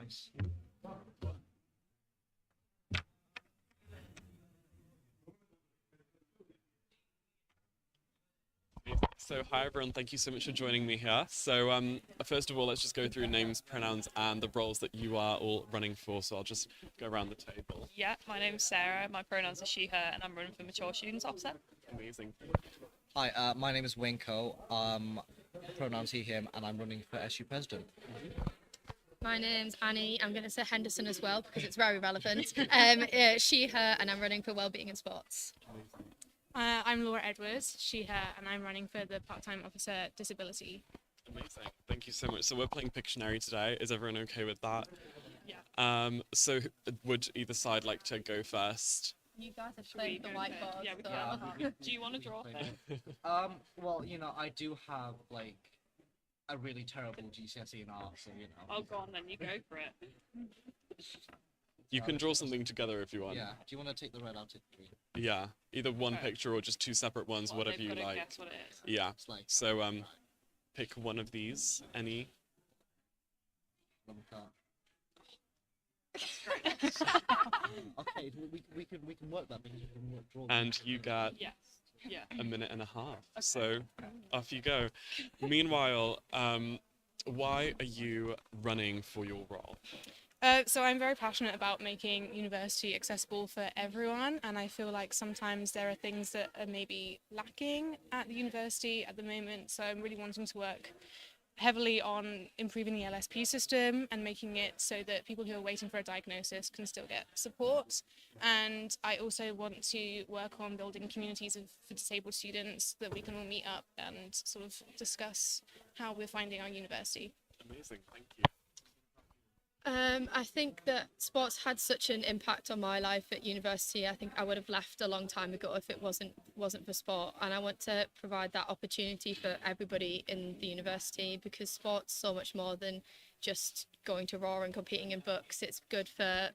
Nice. So, hi everyone, thank you so much for joining me here. So, first of all, let's just go through names, pronouns, and the roles that you are all running for. So, I'll just go around the table. Yeah, my name's Sarah. My pronouns are she, her, and I'm running for Mature Students Officer. Amazing. Hi, my name is Winko. Pronouns he, him, and I'm running for SU president. My name's Annie. I'm going to say Henderson as well because it's very relevant. She, her, and I'm running for Wellbeing and Sports. I'm Laura Edwards, she, her, and I'm running for the part-time officer disability. Amazing. Thank you so much. So, we're playing Pictionary today. Is everyone okay with that? Yeah. So, would either side like to go first? You guys have Should we played the go whiteboard. Yeah, we so- can. Do you want to draw first? Well, I do have like a really terrible GCSE in art, so Oh, go on then, you go for it. You can draw something together if you want. Yeah. Do you want to take the red? I'll take the green. Yeah. Either one Okay. picture or just two separate ones, Well, whatever they've you gotta like. Guess what it is. Yeah. It's like So, pick one of these. Any. Let me count. That's great. Okay, we can work that because we can draw. And you got Yes. Yeah. a minute and a half. So off you go. Meanwhile, why are you running for your role? So I'm very passionate about making university accessible for everyone, and I feel like sometimes there are things that are maybe lacking at the university at the moment. So I'm really wanting to work heavily on improving the LSP system and making it so that people who are waiting for a diagnosis can still get support. And I also want to work on building communities for disabled students that we can all meet up and sort of discuss how we're finding our university. Amazing, thank you. I think that sports had such an impact on my life at university. I think I would have left a long time ago if it wasn't for sport. And I want to provide that opportunity for everybody in the university because sport's so much more than just going to Raw and competing in books. It's good for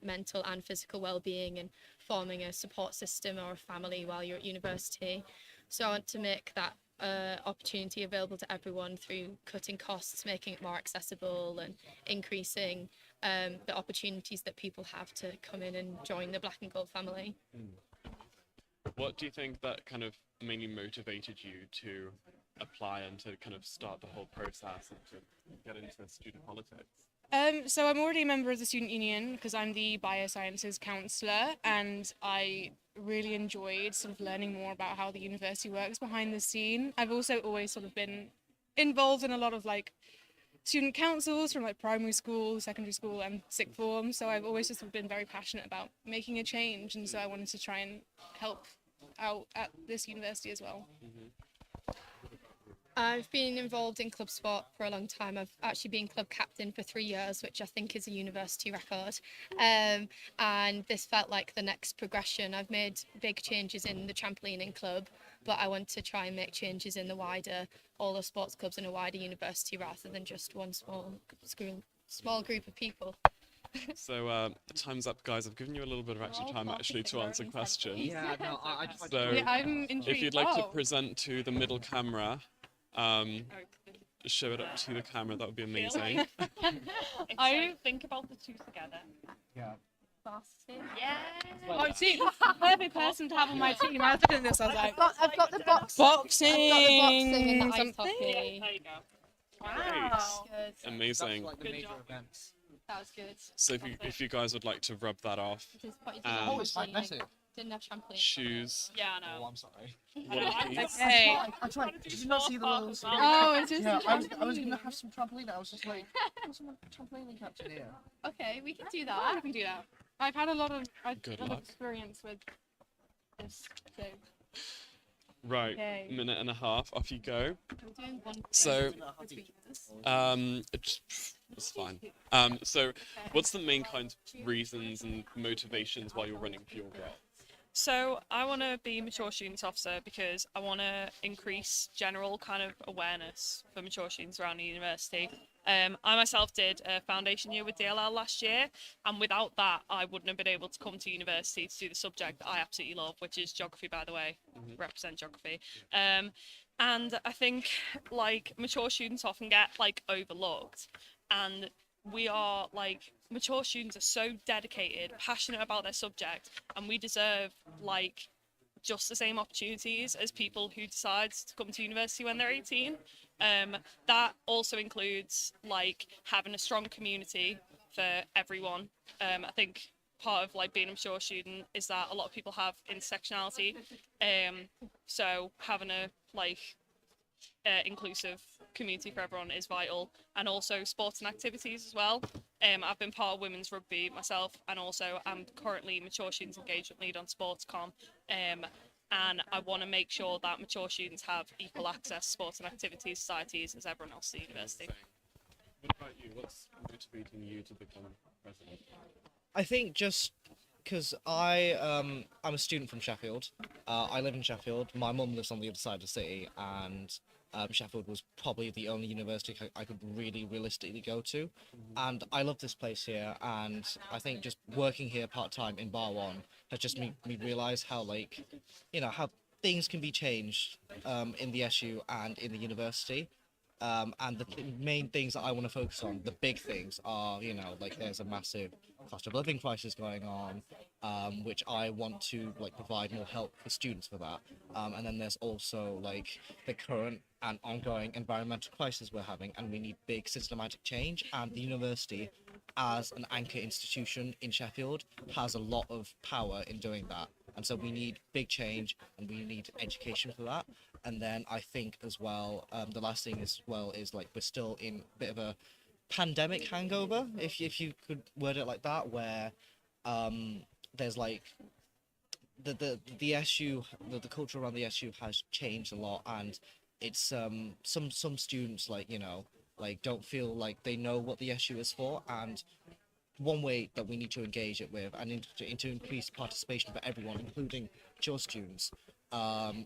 mental and physical well-being and forming a support system or a family while you're at university. So I want to make that opportunity available to everyone through cutting costs, making it more accessible and increasing the opportunities that people have to come in and join the Black and Gold family. What do you think that kind of mainly motivated you to apply and to kind of start the whole process and to get into student politics? So I'm already a member of the student union because I'm the biosciences counsellor, and I really enjoyed sort of learning more about how the university works behind the scene. I've also always sort of been involved in a lot of like student councils from like primary school, secondary school and sixth form, so I've always just been very passionate about making a change, and so I wanted to try and help out at this university as well. I've been involved in club sport for a long time. I've actually been club captain for 3 years, which I think is a university record. And this felt like the next progression. I've made big changes in the trampolining club, but I want to try and make changes in the wider, all the sports clubs in a wider university rather than just one small group of people. So time's up, guys. I've given you a little bit of extra time actually to answer questions. Yeah, no, I tried So to. Yeah, I'm intrigued. if you'd like to Oh. present to the middle camera, show it up to the camera, that would be amazing. I think about the two together. Yeah. Yeah. Oh, see, perfect person to have on my team. I was looking at this, I was like, I've got the boxing. boxing, I've got the boxing and the ice something. hockey. There you go. Wow. Good. Amazing. That's like the Good major job. events. That was good. So if you guys would like to rub that off, Just what you Um, Oh, it's magnetic. didn't have trampoline. shoes, Yeah, I Oh, know. I'm sorry. one of these. Okay. I tried. Did you not see the little? Oh, it's just Yeah, I was gonna have some trampoline. I was just like, what's some trampoline captain here? Okay, we can do Oh, that. we can do that. I've had a lot of Good lot luck. of experience with this. So Right, Okay. minute and a half. Off you go. We're doing one So, between us. it's fine. So, what's the main kind of reasons and motivations why you're running for your role? So I want to be Mature Students Officer because I want to increase general kind of awareness for mature students around the university. I myself did a foundation year with DLL last year, and without that I wouldn't have been able to come to university to do the subject that I absolutely love, which is geography, by the way. Represent geography. And I think like mature students often get like overlooked, and we are like mature students are so dedicated, passionate about their subject, and we deserve like just the same opportunities as people who decide to come to university when they're 18. That also includes like having a strong community for everyone. I think part of like being a mature student is that a lot of people have intersectionality. So having a like inclusive community for everyone is vital, and also sports and activities as well. I've been part of women's rugby myself, and also I'm currently mature students engagement lead on sportscom. And I want to make sure that mature students have equal access to sports and activities societies as everyone else at the university. What about you? What's motivating you to become president? I think just because I'm a student from Sheffield. I live in Sheffield. My mum lives on the other side of the city, and Sheffield was probably the only university I could really realistically go to. And I love this place here, and I think just working here part time in Bar One has just made me realise how like, how things can be changed in the SU and in the university. And the main things that I want to focus on, the big things are, like there's a massive cost of living crisis going on, which I want to like provide more help for students for that. And then there's also like the current and ongoing environmental crisis we're having, and we need big systematic change. And the university, as an anchor institution in Sheffield, has a lot of power in doing that. And so we need big change, and we need education for that. And then I think as well, the last thing as well is like we're still in a bit of a pandemic hangover, if you could word it like that, where there's like the SU, the culture around the SU has changed a lot, and it's some students like don't feel like they know what the SU is for. And one way that we need to engage it with, and to increase participation for everyone, including mature students,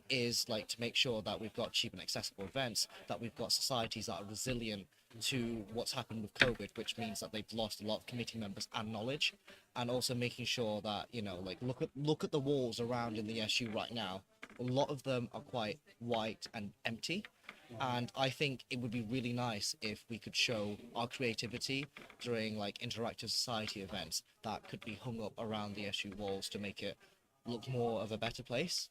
is like to make sure that we've got cheap and accessible events, that we've got societies that are resilient to what's happened with COVID, which means that they've lost a lot of committee members and knowledge, and also making sure that like look at the walls around in the SU right now. A lot of them are quite white and empty. And I think it would be really nice if we could show our creativity during like interactive society events that could be hung up around the SU walls to make it look more of a better place.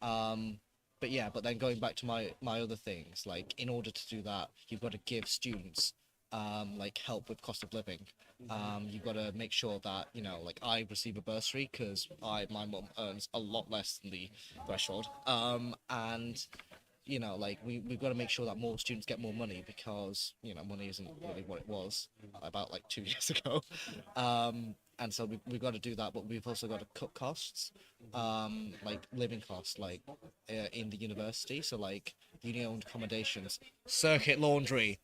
But then going back to my other things, like in order to do that, you've got to give students like help with cost of living. You've got to make sure that like I receive a bursary because my mum earns a lot less than the threshold. And like we've got to make sure that more students get more money, because money isn't really what it was about like 2 years ago. And so we've got to do that, but we've also got to cut costs, like living costs, like in the university. So like uni-owned accommodations, circuit laundry,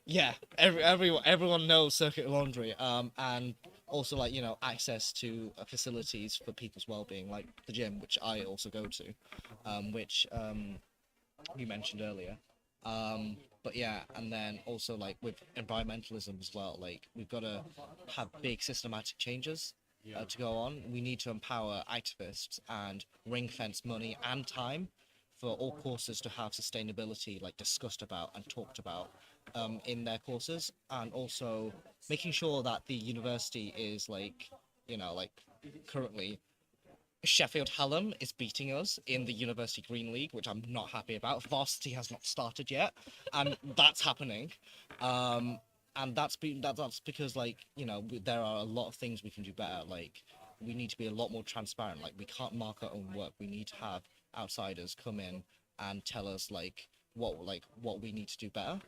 yeah, everyone knows circuit laundry, and also like access to facilities for people's well-being, like the gym, which I also go to, which you mentioned earlier. But yeah, and then also like with environmentalism as well, like we've got to have big systematic changes to go on. We need to empower activists and ring fence money and time for all courses to have sustainability like discussed about and talked about in their courses, and also making sure that the university is like like currently Sheffield Hallam is beating us in the University Green League, which I'm not happy about. Varsity has not started yet, and that's happening. And that's because like there are a lot of things we can do better. Like we need to be a lot more transparent. Like we can't mark our own work. We need to have outsiders come in and tell us what we need to do better.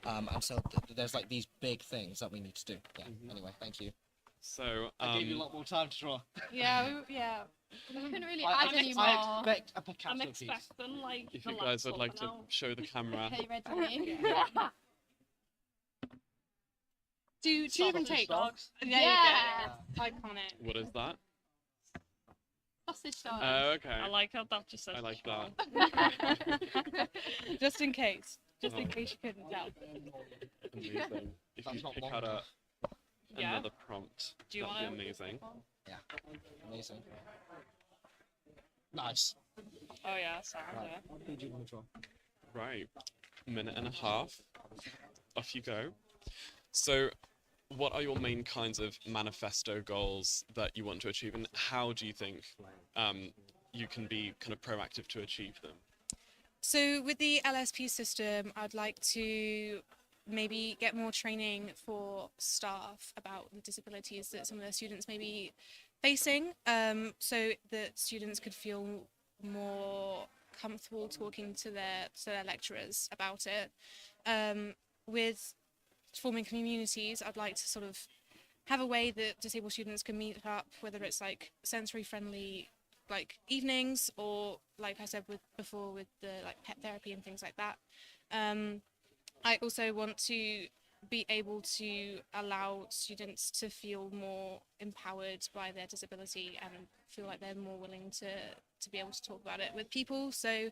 And so there's like these big things that we need to do. Yeah. Anyway, thank you. So I gave you a lot more time to draw. Yeah. We couldn't really I add any I more. expect a I'm Picasso piece. expecting like if the you guys would like to now. show the camera. Okay, ready? Do two different Sausage takes. dog. Yeah. Iconic. What is that? Sausage dog. Oh, okay. I like how that just says. I like that. Just in case. Just in case you couldn't tell. Amazing. If That's you not pick long out enough. Yeah. another prompt, Do you that'd be wanna- amazing. Yeah, amazing. Nice. Oh yeah, sound Right. yeah. Who do you want to draw? Right. Minute and a half. Off you go. So, what are your main kinds of manifesto goals that you want to achieve, and how do you think you can be kind of proactive to achieve them? So with the LSP system, I'd like to maybe get more training for staff about the disabilities that some of their students may be facing, so that students could feel more comfortable talking to their lecturers about it. With forming communities, I'd like to sort of have a way that disabled students can meet up, whether it's like sensory friendly like evenings, or like I said before with the like pet therapy and things like that. I also want to be able to allow students to feel more empowered by their disability and feel like they're more willing to be able to talk about it with people. So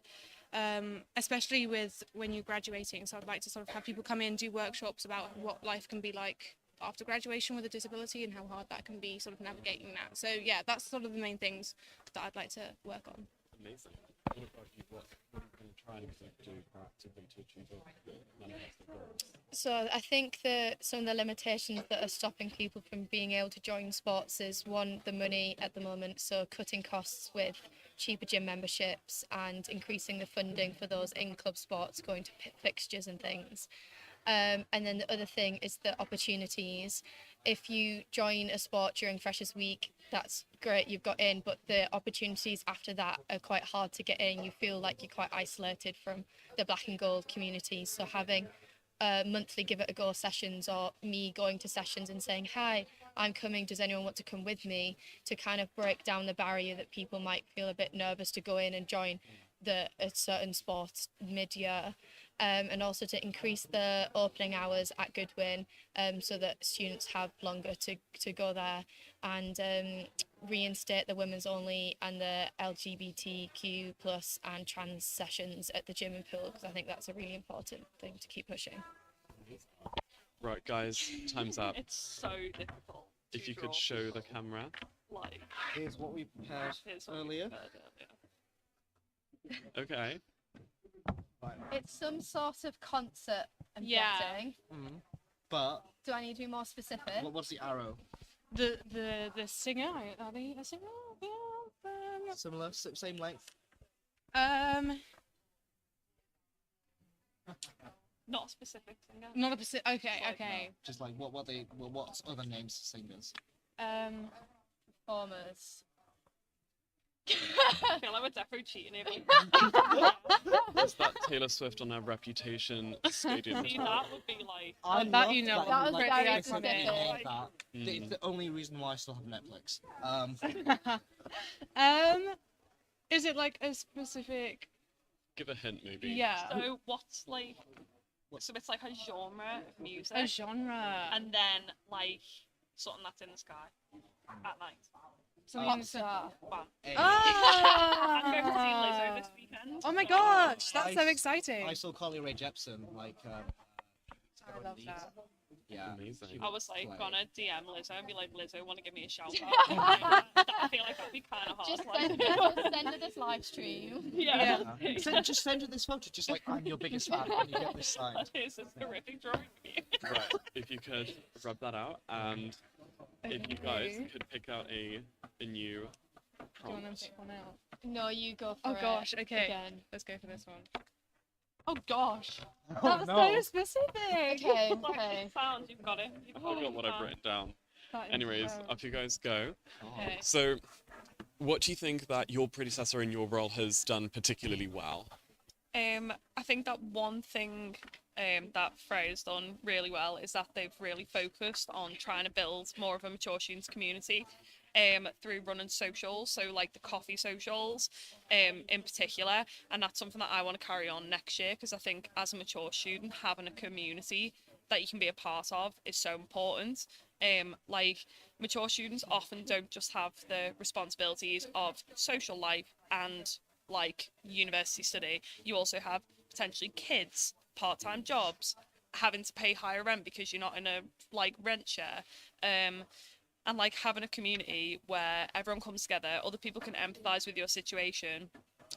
especially with when you're graduating, so I'd like to sort of have people come in, do workshops about what life can be like after graduation with a disability and how hard that can be, sort of navigating that. So yeah, that's sort of the main things that I'd like to work on. Amazing. What about you? What are you going to try and do proactively to achieve your manifesto goals? So I think that some of the limitations that are stopping people from being able to join sports is, one, the money at the moment, so cutting costs with cheaper gym memberships and increasing the funding for those in-club sports, going to fixtures and things. And then the other thing is the opportunities. If you join a sport during Freshers Week, that's great, you've got in, but the opportunities after that are quite hard to get in. You feel like you're quite isolated from the black and gold community. So having monthly give it a go sessions, or me going to sessions and saying, hi, I'm coming, does anyone want to come with me, to kind of break down the barrier that people might feel a bit nervous to go in and join a certain sport mid-year. And also to increase the opening hours at Goodwin, so that students have longer to go there, and reinstate the women's only and the LGBTQ plus and trans sessions at the gym and pool, because I think that's a really important thing to keep pushing. Right, guys, time's up. It's so difficult. If to you could draw show the people, camera. like, Here's what we prepared here's what we earlier. prepared earlier. Okay. It's some sort of concert, I'm Yeah. guessing. But Do I need to be more specific? what's the arrow? The singer, are they a singer? Similar, same length. Not a specific singer. Not a specific. Okay, Like, okay. Just like what what's other names for singers? Performers. I feel like we're definitely cheating here. Is that Taylor Swift on her Reputation stadium? See, that would be like. I that love you know. That was like, very it's like specific. all of that. Mm. It's the only reason why I still have Netflix. Is it like a specific? Give a hint, maybe. Yeah. So what's like? What? So it's like a genre of music, A genre. and then like something that's in the sky at night. Something Pop that's- star. Bam. Hey, I'm going to see Lizzo Ah. this weekend. Oh my gosh, that's so I exciting. saw Carly Rae Jepsen like. I love that. Yeah. Amazing. she I was like play. gonna DM Lizzo and be like, Lizzo, want to give me a shout out? I feel like that'd be kind of hard. Just like, send her this live stream. yeah. Just send her this photo, just like I'm your biggest fan, and you get this signed. Here's this horrific drawing of you. Right. If you could rub that out, and if you guys Okay. could pick out a new Do you want prompt. to pick one out? No, you go for Oh it. gosh, okay. Again. Let's go for this one. Oh gosh. Oh, That's no. so specific. Okay, Like, okay. sound, you've got it. You've I got forgot it. what I've written down. That is Anyways, so- up you guys go. Okay. So, what do you think that your predecessor in your role has done particularly well? I think that one thing that Freya's done really well is that they've really focused on trying to build more of a mature students community through running socials, so like the coffee socials in particular, and that's something that I want to carry on next year, because I think as a mature student, having a community that you can be a part of is so important. Like mature students often don't just have the responsibilities of social life and like university study. You also have potentially kids, part-time jobs, having to pay higher rent because you're not in a like rent share, and like having a community where everyone comes together, other people can empathize with your situation,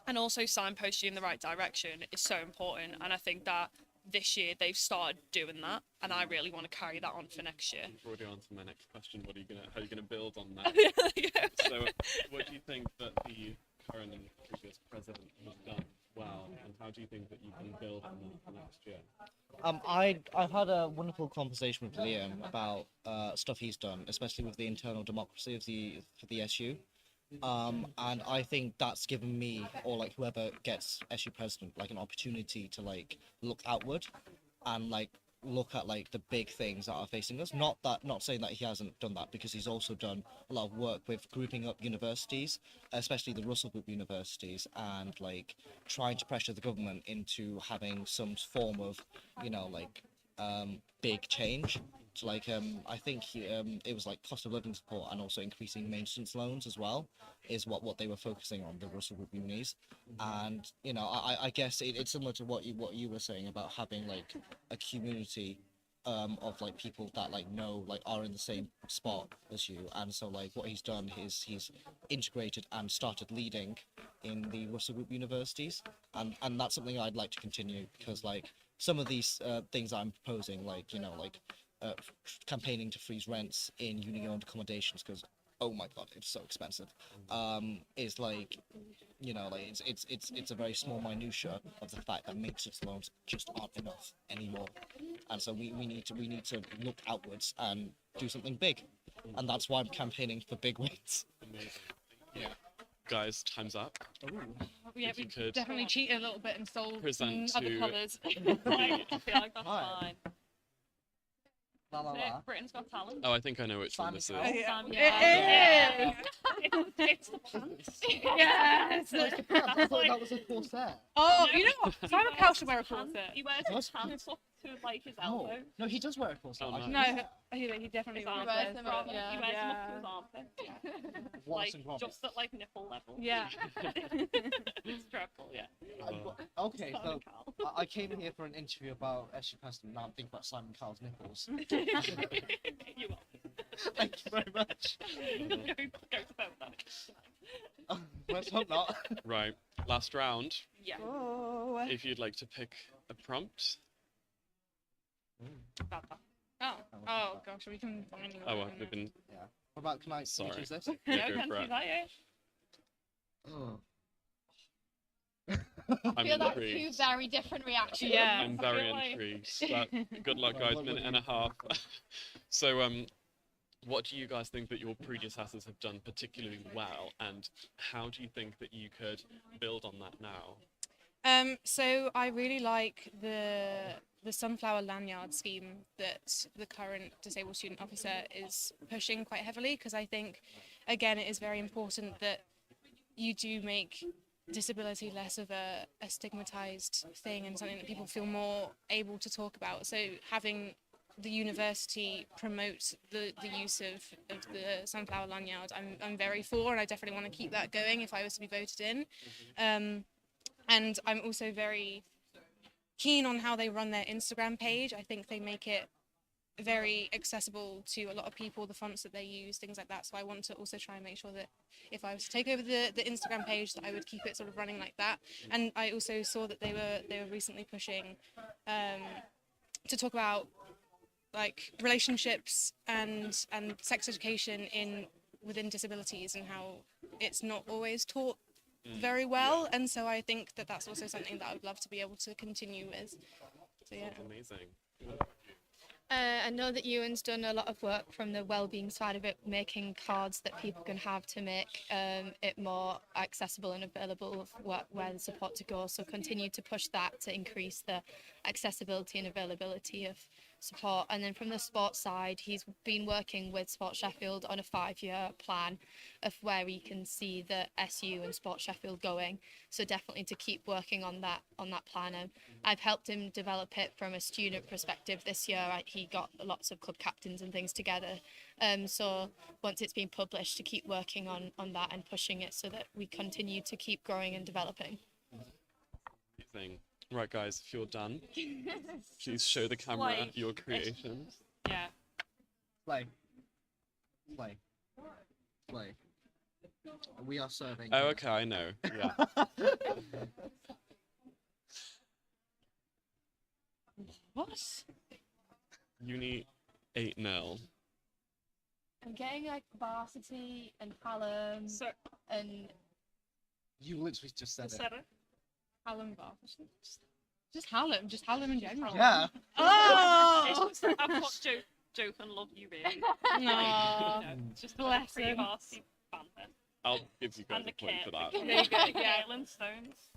and also signpost you in the right direction is so important. And I think that this year they've started doing that, and I really want to carry that on for next year. You've already answered my next question. How are you gonna build on that? So, what do you think that the current and previous president has done well, and how do you think that you can build on that for next year? I've had a wonderful conversation with Liam about stuff he's done, especially with the internal democracy of the SU. And I think that's given me, or like whoever gets SU president, like an opportunity to like look outward and like look at like the big things that are facing us. Not saying that he hasn't done that, because he's also done a lot of work with grouping up universities, especially the Russell Group universities, and like trying to pressure the government into having some form of, like big change. So like I think it was like cost of living support and also increasing maintenance loans as well is what they were focusing on, the Russell Group unis. And I guess it's similar to what you were saying about having like a community of like people that like know like are in the same spot as you. And so like what he's done is he's integrated and started leading in the Russell Group universities, and that's something I'd like to continue, because like some of these things I'm proposing, like uh, campaigning to freeze rents in uni-owned accommodations, because oh my god, it's so expensive. Is like, like it's a very small minutia of the fact that maintenance loans just aren't enough anymore, and so we need to look outwards and do something big, and that's why I'm campaigning for big wins. Amazing. Yeah. Guys, time's up. Yeah, If you we could definitely cheated a little bit and stole present some other to colours. I feel like that's Hi. fine. La la la. Britain's Got Talent. Oh, I think I know which one this is. Simon Cowell. Simon It Cowell. It's the pants. Yes! I thought that was a corset. Oh, you know what? Simon He Cowell wears should wear a his pants- corset. He wears his pants up to like his Oh elbow. no, he does wear a corset. Oh, I nice. can- No, he definitely His wears armpits, them. them rather. up, He wears them up to his armpit. Wallace Like and Gromit. just at like nipple level. Yeah. It's dreadful, yeah. Okay, so Simon Cowell. I came here for an interview about SU Preston. Now I'm thinking about Simon Cowell's nipples. You will. Thank you very much. Go to bed with that. Let's hope not. Right, last round. Yeah. Oh. If you'd like to pick a prompt. Bad that. Oh gosh, we can find you. Oh, well, we've been. Yeah. What about, can I Sorry. choose this? Yeah, Yeah, go can for do it. that, yeah. Oh. I'm I feel like two intrigued. very different reactions. Yeah. I'm I very feel like- intrigued. But good luck, guys. Minute and a half. So, what do you guys think that your predecessors have done particularly well, and how do you think that you could build on that now? So I really like the sunflower lanyard scheme that the current disabled student officer is pushing quite heavily, because I think, again, it is very important that you do make disability less of a stigmatized thing and something that people feel more able to talk about. So having the university promote the use of the sunflower lanyard, I'm very for, and I definitely want to keep that going if I was to be voted in. And I'm also very keen on how they run their Instagram page. I think they make it very accessible to a lot of people, the fonts that they use, things like that. So I want to also try and make sure that if I was to take over the Instagram page, that I would keep it sort of running like that. And I also saw that they were recently pushing to talk about like relationships and sex education within disabilities, and how it's not always taught very well. And so I think that that's also something that I would love to be able to continue with. So yeah. That's amazing. I know that Ewan's done a lot of work from the wellbeing side of it, making cards that people can have to make it more accessible and available of where the support to go. So continue to push that to increase the accessibility and availability of support. And then from the sports side, he's been working with Sport Sheffield on a 5-year plan of where we can see the SU and Sport Sheffield going. So definitely to keep working on that plan. And I've helped him develop it from a student perspective this year. He got lots of club captains and things together. So once it's been published, to keep working on that and pushing it so that we continue to keep growing and developing. Amazing. Right, guys, if you're done, please show the camera Like, your creations. Yeah. Play. Play. Play. We are serving. Oh, okay, I know. Yeah. What? Uni 8-0. I'm getting like varsity and Hallam So, and You literally just said it. said it. Hallam varsity. Just Hallam in general. Yeah. Oh. It's just, I've got joke and love you really. No. You know, it's just Bless pretty him. varsity banter. I'll give you guys And the a point for that. There you go, Caitlin Stones.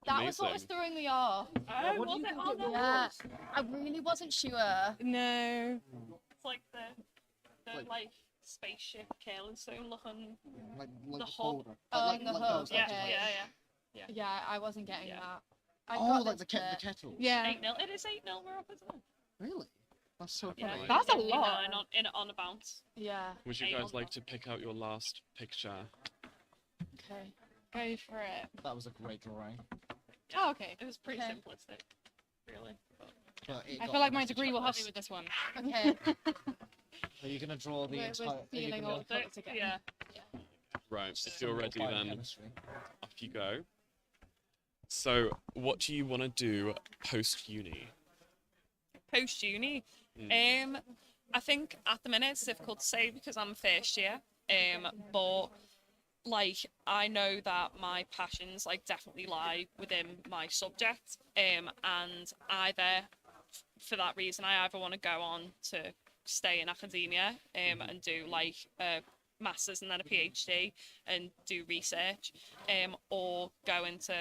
that was what was Amazing. throwing me off. Oh, what do was you it? think Oh, it no. Yeah, I really wasn't sure. No. It's like the like spaceship Caitlin Stone looking. Like The hub. folder. Oh, Like, the like hub, those, Yeah, like, okay. yeah. Yeah, I wasn't getting Yeah. that. I Oh, got like the, this the bit. kettle. Yeah. 8-0. It is 8-0. We're up as well. Really? That's so Yeah. funny. That's a In lot. on a bounce. Yeah. Would you Eight guys on like that. to pick out your last picture? Okay. Go for it. That was a great drawing. Oh, okay. It was pretty Okay. simplistic, really. But But it I got feel like the my message degree will help across. me with this one. Okay. Are you gonna draw the We're entire? are you feeling gonna- all colours again. yeah. Right, if Symbol you're ready then, biochemistry. off you go. So, what do you want to do post-uni? Post uni. I think at the minute it's difficult to say because I'm first year. But like I know that my passions like definitely lie within my subject. And either for that reason I either want to go on to stay in academia and do like a master's and then a PhD and do research or go into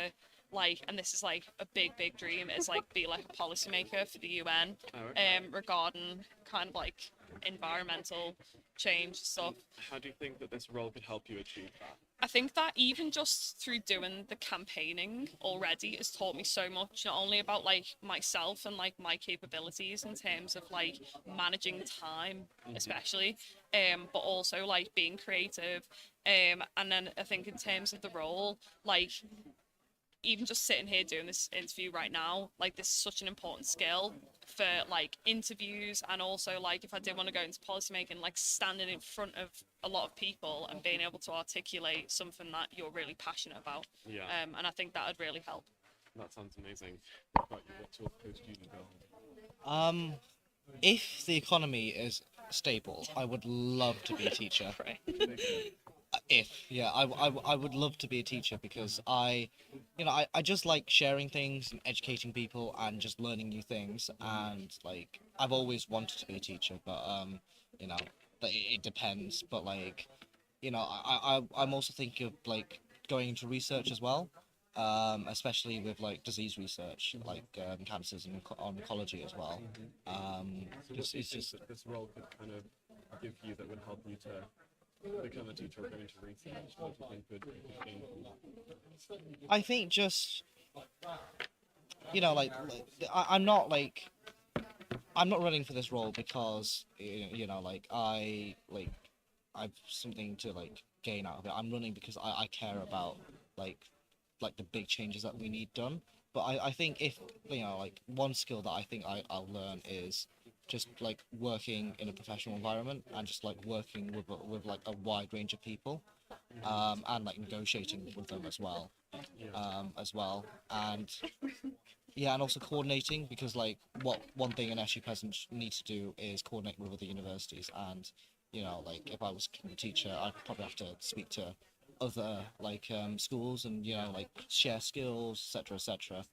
like, and this is like a big dream, is like be like a policymaker for the UN Oh, okay. regarding kind of like environmental change stuff. How do you think that this role could help you achieve that? I think that even just through doing the campaigning already has taught me so much, not only about like myself and like my capabilities in terms of like managing time, especially, but also like being creative. And then I think in terms of the role, like even just sitting here doing this interview right now, like this is such an important skill for like interviews, and also like if I did want to go into policymaking, like standing in front of a lot of people and being able to articulate something that you're really passionate about. Yeah, And I think that would really help. that sounds amazing. What about you? What's your post-uni goal? If the economy is stable, I would love to be a teacher. I would love to be a teacher because I just like sharing things and educating people and just learning new things, and like I've always wanted to be a teacher, but you know, it depends. But like, you know, I'm also thinking of like going into research as well, especially with like disease research, like cancers and oncology as well. It's just this role could kind of give you that would help you to become a teacher or go into research. What do you think would gain from that? I think just, you know, I'm not running for this role because you know like I've something to like gain out of it. I'm running because I care about like the big changes that we need done. But I think if you know like one skill that I think I'll learn is just like working in a professional environment and just like working with like a wide range of people, and like negotiating with them as well, and yeah, and also coordinating, because like what one thing an SU president needs to do is coordinate with other universities, and you know like if I was a teacher I'd probably have to speak to other like schools and you know like share skills, etc.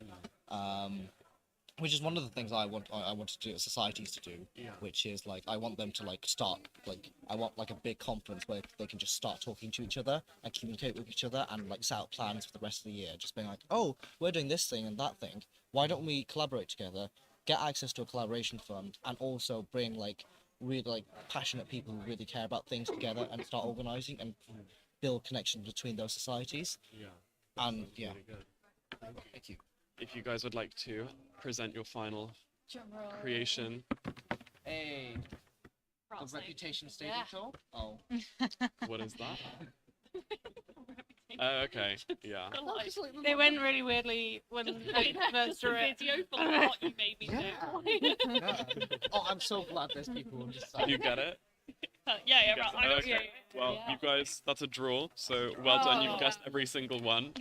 Which is one of the things I want to do societies to do, which is like I want them to like start like I want like a big conference where they can just start talking to each other and communicate with each other and like set out plans for the rest of the year, just being like, oh, we're doing this thing and that thing, why don't we collaborate together, get access to a collaboration fund, and also bring like really like passionate people who really care about things together and start organizing and build connections between those societies. Yeah. And yeah, Really good. thank you. If you guys would like to present your final creation. Hey, the Frosting. Reputation Stadium Yeah. Tour. Oh, What is that? Oh, okay. Yeah. The light. They went really weirdly when they first drew it. Video for what you made me do. yeah. Oh, I'm so glad there's people who just You get it? Yeah, Yes, right. I got, okay. yeah. Well, Yeah. you guys, that's a draw. So well done. You've Oh. guessed every single one.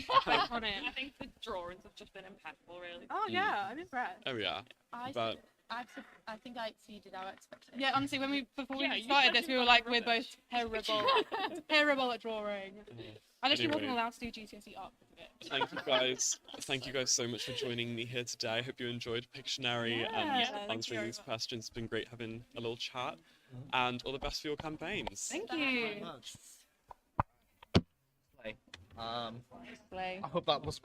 On it. I think the drawings have just been impeccable, really. Oh yeah, I'm impressed. Oh yeah. But I think I exceeded our expectations. Yeah, honestly, before we Yeah, you started said this, you we were were like, we're rubbish. both terrible at drawing. I literally wasn't Anyway. allowed to do GCSE art because of it. thank you guys. Thank you guys so much for joining me here today. I hope you enjoyed Pictionary Yeah, and thank you answering very these much. questions. It's been great having a little chat. And all the best for your campaigns. Thank you. Much. Play. Slay. I hope that was.